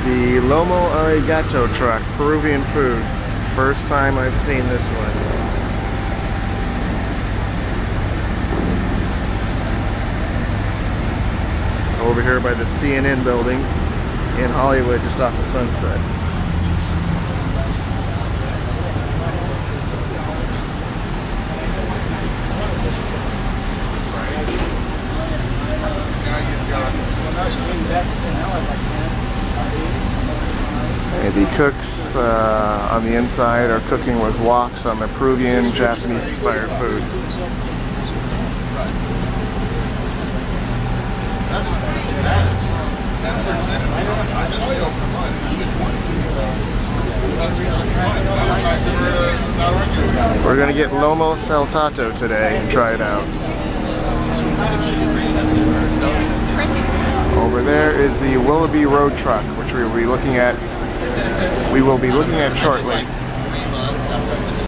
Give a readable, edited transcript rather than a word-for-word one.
The Lomo arigato truck, Peruvian food. First time I've seen this one. Over here by the CNN building in Hollywood, just off the Sunset. And the cooks on the inside are cooking with woks on the Peruvian, Japanese-inspired food. We're going to get Lomo saltato today and try it out. Over there is the Willoughby Road truck, which we will be looking at shortly.